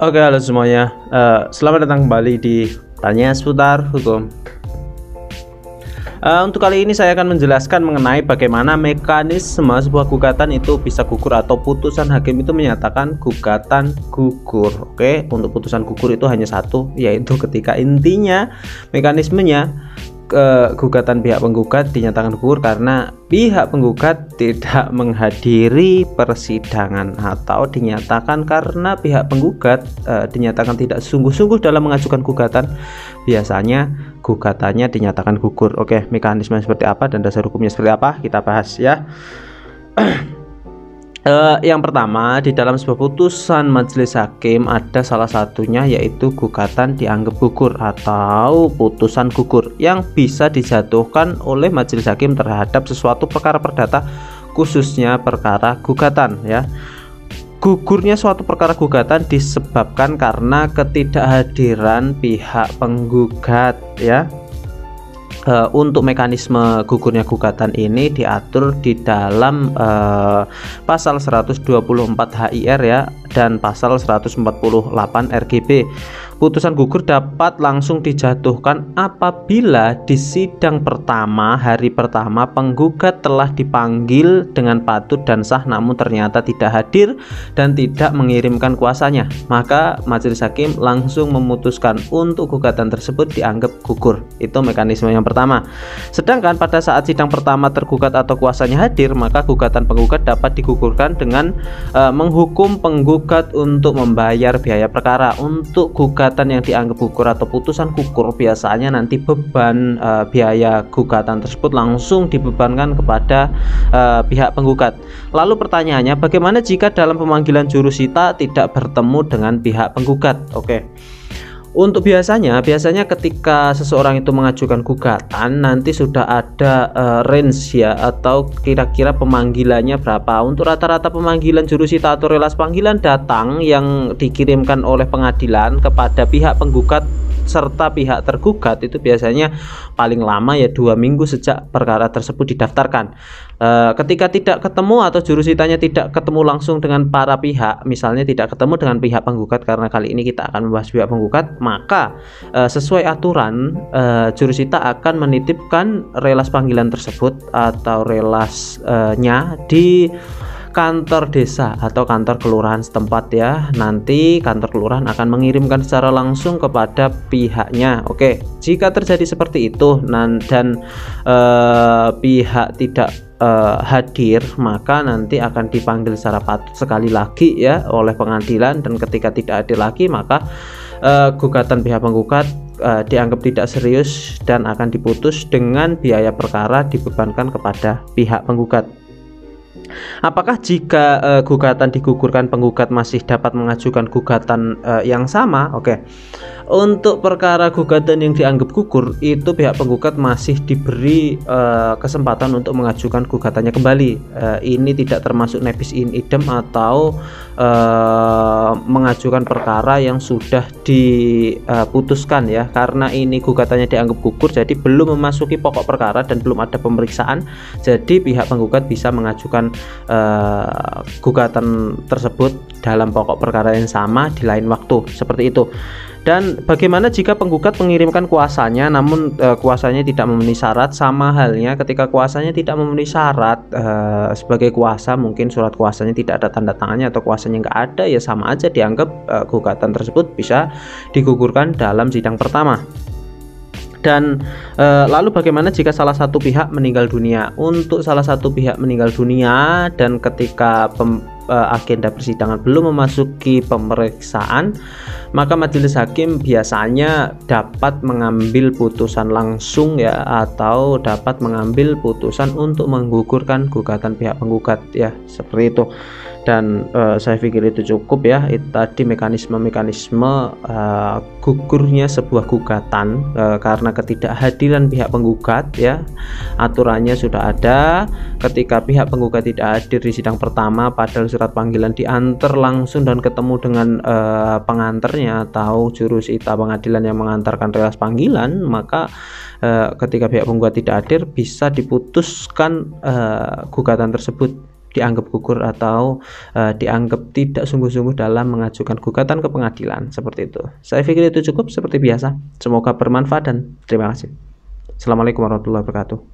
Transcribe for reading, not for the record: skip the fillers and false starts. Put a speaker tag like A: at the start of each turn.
A: Oke, halo semuanya. Selamat datang kembali di Tanya Seputar Hukum. Untuk kali ini saya akan menjelaskan mengenai bagaimana mekanisme sebuah gugatan itu bisa gugur atau putusan hakim itu menyatakan gugatan gugur. Oke, untuk putusan gugur itu hanya satu, yaitu ketika intinya mekanismenya gugatan pihak penggugat dinyatakan gugur karena pihak penggugat tidak menghadiri persidangan, atau dinyatakan karena pihak penggugat dinyatakan tidak sungguh-sungguh dalam mengajukan gugatan. Biasanya gugatannya dinyatakan gugur. Oke, mekanisme seperti apa dan dasar hukumnya seperti apa kita bahas ya. Yang pertama, di dalam sebuah putusan majelis hakim ada salah satunya yaitu gugatan dianggap gugur atau putusan gugur yang bisa dijatuhkan oleh majelis hakim terhadap sesuatu perkara perdata, khususnya perkara gugatan ya. Gugurnya suatu perkara gugatan disebabkan karena ketidakhadiran pihak penggugat ya. Untuk mekanisme gugurnya gugatan ini diatur di dalam pasal 124 HIR ya dan pasal 148 RGB. Putusan gugur dapat langsung dijatuhkan apabila di sidang pertama hari pertama penggugat telah dipanggil dengan patut dan sah namun ternyata tidak hadir dan tidak mengirimkan kuasanya, maka majelis hakim langsung memutuskan untuk gugatan tersebut dianggap gugur. Itu mekanisme yang pertama. Sedangkan pada saat sidang pertama tergugat atau kuasanya hadir, maka gugatan penggugat dapat digugurkan dengan menghukum penggugat untuk membayar biaya perkara. Untuk gugatan yang dianggap gugur atau putusan gugur, biasanya nanti beban biaya gugatan tersebut langsung dibebankan kepada pihak penggugat. Lalu pertanyaannya, bagaimana jika dalam pemanggilan jurusita tidak bertemu dengan pihak penggugat? Oke. Untuk biasanya ketika seseorang itu mengajukan gugatan, nanti sudah ada range ya, atau kira-kira pemanggilannya berapa. Untuk rata-rata pemanggilan jurusita atau relas panggilan datang yang dikirimkan oleh pengadilan kepada pihak penggugat serta pihak tergugat itu biasanya paling lama ya 2 minggu sejak perkara tersebut didaftarkan. Ketika tidak ketemu atau jurusitanya tidak ketemu langsung dengan para pihak, misalnya tidak ketemu dengan pihak penggugat, karena kali ini kita akan membahas pihak penggugat, maka sesuai aturan jurusita akan menitipkan relas panggilan tersebut atau relasnya di kantor desa atau kantor kelurahan setempat ya. Nanti kantor kelurahan akan mengirimkan secara langsung kepada pihaknya. Oke, jika terjadi seperti itu dan pihak tidak hadir, maka nanti akan dipanggil secara patut sekali lagi ya oleh pengadilan, dan ketika tidak hadir lagi maka gugatan pihak penggugat dianggap tidak serius dan akan diputus dengan biaya perkara dibebankan kepada pihak penggugat. Apakah jika gugatan digugurkan penggugat masih dapat mengajukan gugatan yang sama? Oke. Untuk perkara gugatan yang dianggap gugur itu pihak penggugat masih diberi kesempatan untuk mengajukan gugatannya kembali. Ini tidak termasuk nebis in idem atau mengajukan perkara yang sudah diputuskan ya, karena ini gugatannya dianggap gugur jadi belum memasuki pokok perkara dan belum ada pemeriksaan, jadi pihak penggugat bisa mengajukan gugatan tersebut dalam pokok perkara yang sama di lain waktu, seperti itu. Dan bagaimana jika penggugat mengirimkan kuasanya namun kuasanya tidak memenuhi syarat? Sama halnya ketika kuasanya tidak memenuhi syarat, sebagai kuasa mungkin surat kuasanya tidak ada tanda tangannya atau kuasanya nggak ada, ya sama aja dianggap gugatan tersebut bisa digugurkan dalam sidang pertama. Dan lalu bagaimana jika salah satu pihak meninggal dunia? Untuk salah satu pihak meninggal dunia dan ketika agenda persidangan belum memasuki pemeriksaan, maka majelis hakim biasanya dapat mengambil putusan langsung ya, atau dapat mengambil putusan untuk menggugurkan gugatan pihak penggugat ya, seperti itu. Dan saya pikir itu cukup ya. Itu tadi mekanisme gugurnya sebuah gugatan karena ketidakhadiran pihak penggugat ya. Aturannya sudah ada. Ketika pihak penggugat tidak hadir di sidang pertama padahal surat panggilan diantar langsung dan ketemu dengan pengantarnya atau jurusita pengadilan yang mengantarkan relas panggilan, maka ketika pihak penggugat tidak hadir bisa diputuskan gugatan tersebut dianggap gugur atau dianggap tidak sungguh-sungguh dalam mengajukan gugatan ke pengadilan, seperti itu. Saya pikir itu cukup seperti biasa. Semoga bermanfaat dan terima kasih. Assalamualaikum warahmatullahi wabarakatuh.